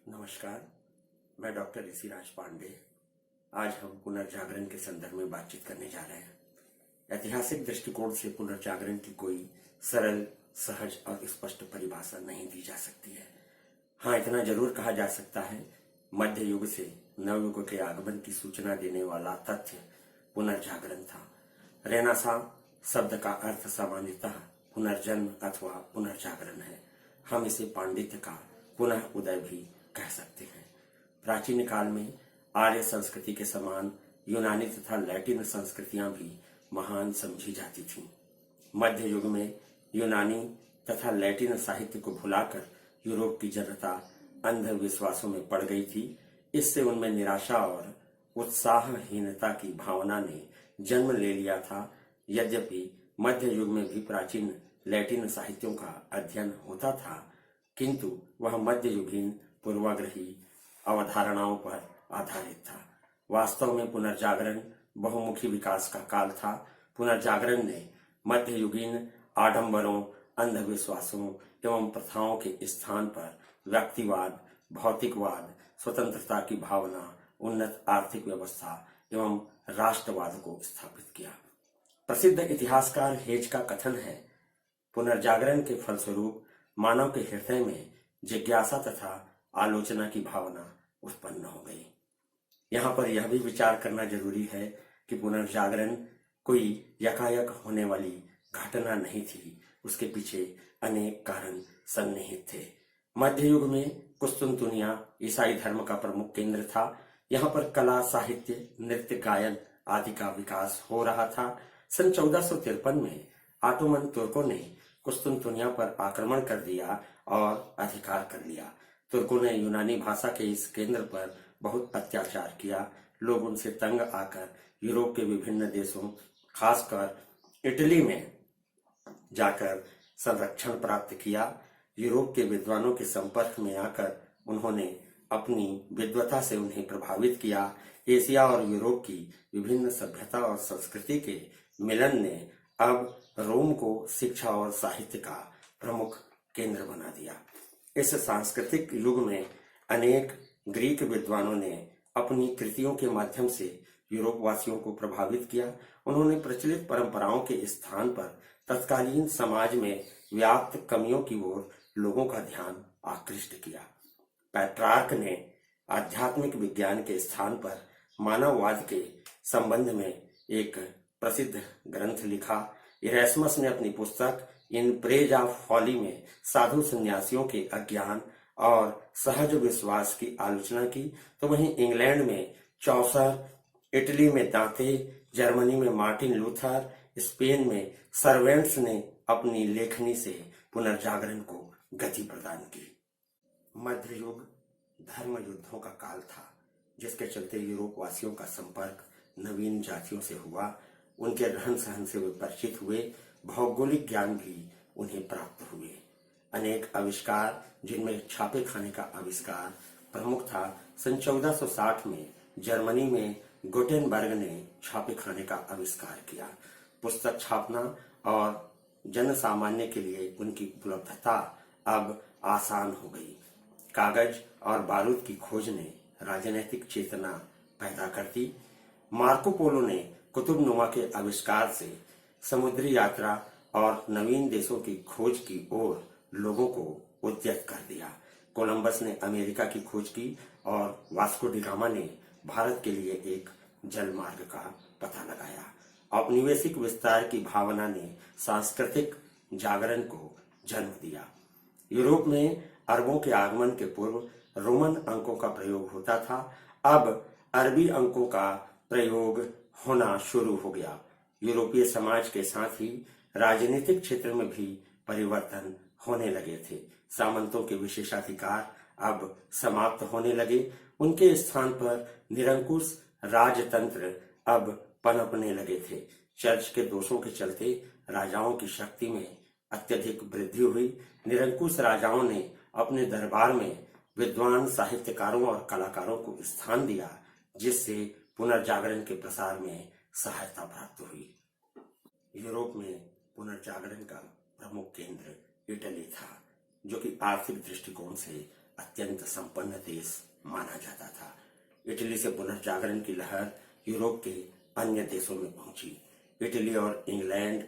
नमस्कार, मैं डॉक्टर ऋषिराज पांडे। आज हम पुनर्जागरण के संदर्भ में बातचीत करने जा रहे हैं। ऐतिहासिक दृष्टिकोण से पुनर्जागरण की कोई सरल, सहज और स्पष्ट परिभाषा नहीं दी जा सकती है। हाँ, इतना जरूर कहा जा सकता है, मध्य युग से नवयुग के आगमन की सूचना देने वाला तथ्य पुनर्जागरण था। रेनेसां शब्द का अर्थ सामान्यतः पुनर्जन्म अथवा पुनर्जागरण है। हम इसे पांडित्य का पुनः उदय भी कह सकते हैं। प्राचीन काल में आर्य संस्कृति के समान यूनानी तथा लैटिन संस्कृतियां भी महान समझी जाती थीं। मध्य युग में यूनानी तथा लैटिन साहित्य को भुलाकर यूरोप की जनता अंधविश्वासों में पड़ गई थी। इससे उनमें निराशा और उत्साहहीनता की भावना ने जन्म ले लिया था। यद्यपि मध्य युग में भी प्राचीन लैटिन साहित्यों का अध्ययन होता था, किंतु वह मध्य युगीन पूर्वाग्रही अवधारणाओं पर आधारित था। वास्तव में पुनर्जागरण बहुमुखी विकास का काल था। पुनर्जागरण ने मध्य युगीन आडंबरों, अंधविश्वासों एवं प्रथाओं के स्थान पर व्यक्तिवाद, भौतिकवाद, स्वतंत्रता की भावना, उन्नत आर्थिक व्यवस्था एवं राष्ट्रवाद को स्थापित किया। प्रसिद्ध इतिहासकार हेज का कथन है, पुनर्जागरण के फलस्वरूप मानव के हृदय में जिज्ञासा तथा आलोचना की भावना उत्पन्न हो गई। यहाँ पर यह भी विचार करना जरूरी है कि पुनर्जागरण कोई यकायक होने वाली घटना नहीं थी। उसके पीछे अनेक कारण सन्निहित थे। मध्य युग में कुस्तुनतुनिया ईसाई धर्म का प्रमुख केंद्र था। यहाँ पर कला, साहित्य, नृत्य, गायन आदि का विकास हो रहा था। सन 1453 में ऑटोमन तुर्कों ने कुस्तुनतुनिया पर आक्रमण कर दिया और अधिकार कर लिया। तुर्कों ने यूनानी भाषा के इस केंद्र पर बहुत अत्याचार किया। लोग उनसे तंग आकर यूरोप के विभिन्न देशों, खासकर इटली में जाकर संरक्षण प्राप्त किया। यूरोप के विद्वानों के संपर्क में आकर उन्होंने अपनी विद्वता से उन्हें प्रभावित किया। एशिया और यूरोप की विभिन्न सभ्यता और संस्कृति के मिलन ने अब रोम को शिक्षा और साहित्य का प्रमुख केंद्र बना दिया। इस सांस्कृतिक युग में अनेक ग्रीक विद्वानों ने अपनी कृतियों के माध्यम से यूरोप वासियों को प्रभावित किया। उन्होंने प्रचलित परंपराओं के स्थान पर तत्कालीन समाज में व्याप्त कमियों की ओर लोगों का ध्यान आकृष्ट किया। पेट्रार्क ने आध्यात्मिक विज्ञान के स्थान पर मानववाद के संबंध में एक प्रसिद्ध ग्रंथ लिखा। इरेस्मस ने अपनी पुस्तक इन प्रेज ऑफ फॉली में साधु सन्यासियों के अज्ञान और सहज विश्वास की आलोचना की। तो वहीं इंग्लैंड में चौसर, इटली में दांते, जर्मनी में मार्टिन लूथर, स्पेन में सर्वेंट्स ने अपनी लेखनी से पुनर्जागरण को गति प्रदान की। मध्य युग धर्म युद्धों का काल था, जिसके चलते यूरोप वासियों का संपर्क नवीन जातियों से हुआ। उनके रहन सहन से वे परिचित हुए। भौगोलिक ज्ञान भी उन्हें प्राप्त हुए। अनेक आविष्कार, जिनमें छापे खाने का आविष्कार प्रमुख था। सन 1460 में जर्मनी में गुटेनबर्ग ने छापे खाने का आविष्कार किया। पुस्तक छापना और जन सामान्य के लिए उनकी उपलब्धता अब आसान हो गई। कागज और बारूद की खोज ने राजनीतिक चेतना पैदा कर दी। मार्को पोलो ने कुतुबनुमा के आविष्कार से समुद्री यात्रा और नवीन देशों की खोज की ओर लोगों को उद्यत कर दिया। कोलंबस ने अमेरिका की खोज की और वास्को डी गामा ने भारत के लिए एक जल मार्ग का पता लगाया। औपनिवेशिक विस्तार की भावना ने सांस्कृतिक जागरण को जन्म दिया। यूरोप में अरबों के आगमन के पूर्व रोमन अंकों का प्रयोग होता था। अब अरबी अंकों का प्रयोग होना शुरू हो गया। यूरोपीय समाज के साथ ही राजनीतिक क्षेत्र में भी परिवर्तन होने लगे थे। सामंतों के विशेषाधिकार अब समाप्त होने लगे। उनके स्थान पर निरंकुश राजतंत्र अब पनपने लगे थे। चर्च के दोषों के चलते राजाओं की शक्ति में अत्यधिक वृद्धि हुई। निरंकुश राजाओं ने अपने दरबार में विद्वान साहित्यकारों और कलाकारों को स्थान दिया, जिससे पुनर्जागरण के प्रसार में सहायता प्राप्त हुई। यूरोप में पुनर्जागरण का प्रमुख केंद्र इटली था, जो कि आर्थिक दृष्टिकोण से अत्यंत संपन्न देश माना जाता था। इटली से पुनर्जागरण की लहर यूरोप के अन्य देशों में पहुंची। इटली और इंग्लैंड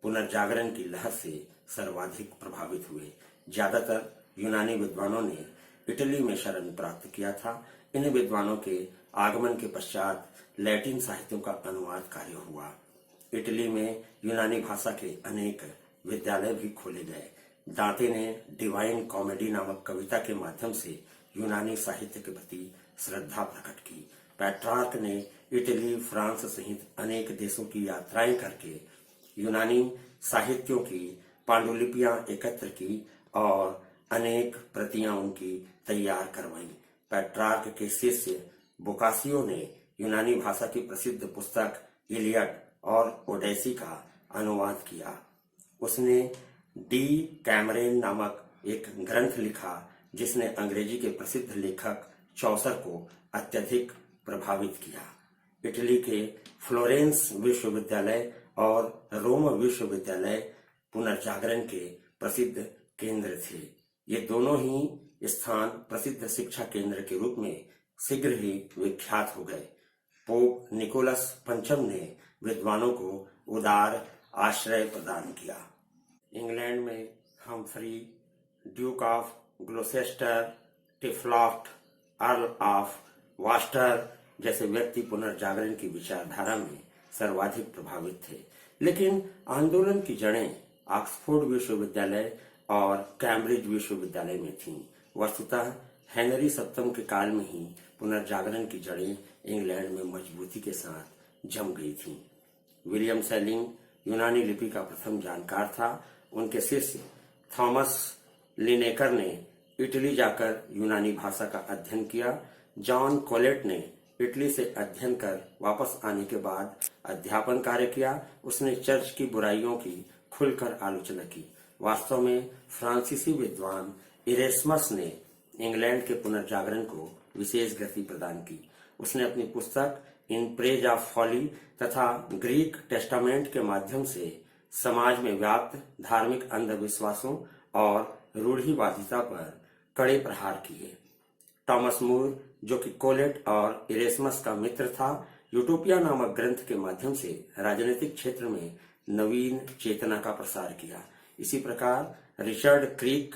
पुनर्जागरण की लहर से सर्वाधिक प्रभावित हुए। ज्यादातर यूनानी विद्वानों ने इटली में शरण प्राप्त किया था। इन विद्वानों के आगमन के पश्चात लैटिन साहित्यों का अनुवाद कार्य हुआ। इटली में यूनानी भाषा के अनेक विद्यालय भी खोले गए। दांते ने डिवाइन कॉमेडी नामक कविता के माध्यम से यूनानी साहित्य के प्रति श्रद्धा प्रकट की। पेट्रार्क ने इटली, फ्रांस सहित अनेक देशों की यात्राएं करके यूनानी साहित्यों की पांडुलिपियां एकत्र की और अनेक प्रतियां उनकी तैयार करवाईं। पेट्रार्क के शिष्य बोकासियो ने यूनानी भाषा की प्रसिद्ध पुस्तक इलियड और ओडेसी का अनुवाद किया। उसने डी कैमरेन नामक एक ग्रंथ लिखा जिसने अंग्रेजी के प्रसिद्ध लेखक चौसर को अत्यधिक प्रभावित किया। इटली के फ्लोरेंस विश्वविद्यालय और रोम विश्वविद्यालय पुनर्जागरण के प्रसिद्ध केंद्र थे। ये दोनों ही स्थान प्रसिद्ध शिक्षा केंद्र के रूप में शीघ्र ही विख्यात हो गए। पोप निकोलस पंचम ने विद्वानों को उदार आश्रय प्रदान किया। इंग्लैंड में Humphrey, duke of Gloucester, Tiptoft, earl of Worcester जैसे व्यक्ति पुनर्जागरण की विचारधारा में सर्वाधिक प्रभावित थे। लेकिन आंदोलन की जड़ें ऑक्सफोर्ड विश्वविद्यालय और कैम्ब्रिज विश्वविद्यालय में थीं। वस्तुतः हेनरी सप्तम के काल में ही पुनर्जागरण की जड़ें इंग्लैंड में मजबूती के साथ जम गई थीं। विलियम सेलिंग यूनानी लिपि का प्रथम जानकार था। उनके शिष्य थॉमस लिनेकर ने इटली जाकर यूनानी भाषा का अध्ययन किया। जॉन कोलेट ने इटली से अध्ययन कर वापस आने के बाद अध्यापन कार्य किया। उसने चर्च की बुराइयों की खुलकर आलोचना की। वास्तव में फ्रांसीसी विद्वान इरेस्मस ने इंग्लैंड के पुनर्जागरण को विशेष गति प्रदान की। उसने अपनी पुस्तक इन प्रेज ऑफ फॉली तथा ग्रीक टेस्टामेंट के माध्यम से समाज में व्याप्त धार्मिक अंधविश्वासों और रूढ़िवादिता पर कड़े प्रहार किए। टॉमस मूर, जो कि कोलेट और इरेस्मस का मित्र था, यूटोपिया नामक ग्रंथ के माध्यम से राजनीतिक क्षेत्र में नवीन चेतना का प्रसार किया। इसी प्रकार रिचर्ड क्रीक,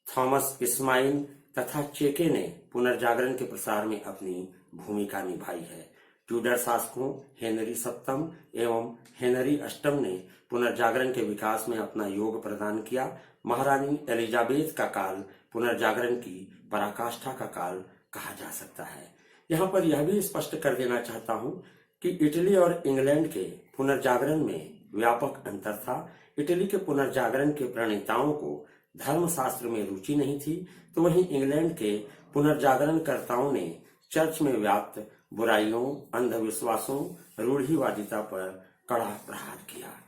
थॉमस इस्माइन तथा चेके ने पुनर्जागरण के प्रसार में अपनी भूमिका निभाई है। ट्यूडर शासकों हेनरी सप्तम एवं हेनरी अष्टम ने पुनर्जागरण के विकास में अपना योग प्रदान किया। महारानी एलिजाबेथ का काल पुनर्जागरण की पराकाष्ठा का काल कहा जा सकता है। यहाँ पर यह भी स्पष्ट कर देना चाहता हूँ कि इटली और इंग्लैंड के पुनर्जागरण में व्यापक अंतर था। इटली के पुनर्जागरण के प्रणेताओं को धर्मशास्त्र में रुचि नहीं थी, तो वहीं इंग्लैंड के पुनर्जागरणकर्ताओं ने चर्च में व्याप्त बुराइयों, अंधविश्वासों, रूढ़िवादिता पर कड़ा प्रहार किया।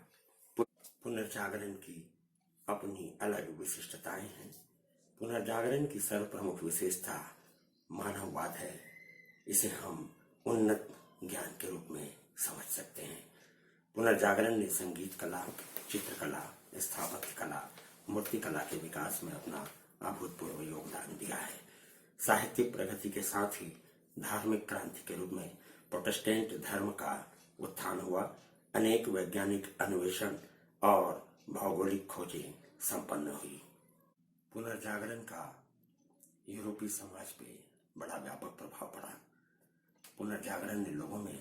पुनर्जागरण की अपनी अलग विशिष्टताएं हैं। पुनर्जागरण की सर्वप्रमुख विशेषता मानववाद है। इसे हम उन्नत ज्ञान के रूप में समझ सकते हैं। पुनर्जागरण ने संगीत कला, चित्रकला, स्थापत्य कला, मूर्ति कला के विकास में अपना अभूतपूर्व योगदान दिया है। साहित्यिक प्रगति के साथ ही धार्मिक क्रांति के रूप में प्रोटेस्टेंट धर्म का उत्थान हुआ। अनेक वैज्ञानिक अन्वेषण और भौगोलिक खोजें संपन्न हुई। पुनर्जागरण का यूरोपीय समाज पे बड़ा व्यापक प्रभाव पड़ा। पुनर्जागरण ने लोगों में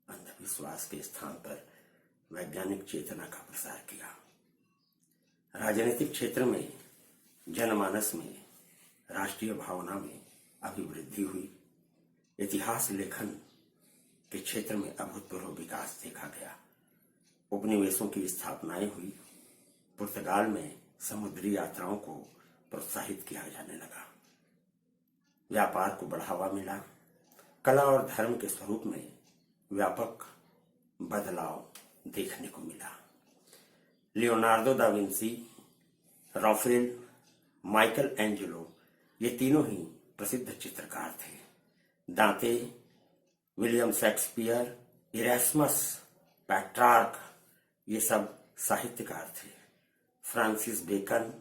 अंधविश्वास के स्थान पर वैज्ञानिक चेतना का प्रसार किया। राजनीतिक क्षेत्र में, जनमानस में, राष्ट्रीय भावना में अभिवृद्धि हुई। इतिहास लेखन के क्षेत्र में अभूतपूर्व विकास देखा गया। उपनिवेशों की स्थापनाएं हुई। पुर्तगाल में समुद्री यात्राओं को प्रोत्साहित किया जाने लगा। व्यापार को बढ़ावा मिला। कला और धर्म के स्वरूप में व्यापक बदलाव देखने को मिला। Leonardo da Vinci, Rafale, Michael Angelo ये तीनों ही प्रसिद्ध चित्रकार थे। दांते, विलियम शेक्सपियर, इरेस्मस, पेट्रार्क ये सब साहित्यकार थे। फ्रांसिस बेकन,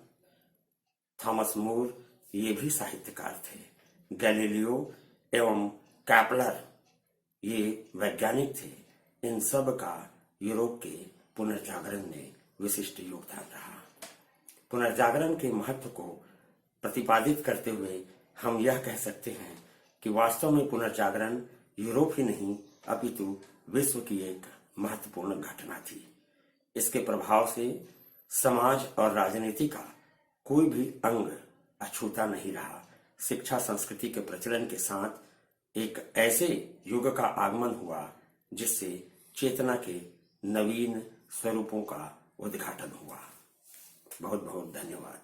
थॉमस मूर ये भी साहित्यकार थे। गैलीलियो एवं कैपलर ये वैज्ञानिक थे। इन सब का यूरोप के पुनर्जागरण में विशिष्ट योगदान रहा। पुनर्जागरण के महत्व को प्रतिपादित करते हुए हम यह कह सकते हैं कि वास्तव में पुनर्जागरण यूरोप ही नहीं अपितु विश्व की एक महत्वपूर्ण घटना थी। इसके प्रभाव से समाज और राजनीति का कोई भी अंग अछूता नहीं रहा। शिक्षा संस्कृति के प्रचलन के साथ एक ऐसे युग का आगमन हुआ जिससे चेतना के नवीन स्वरूपों का उद्घाटन हुआ। बहुत बहुत धन्यवाद।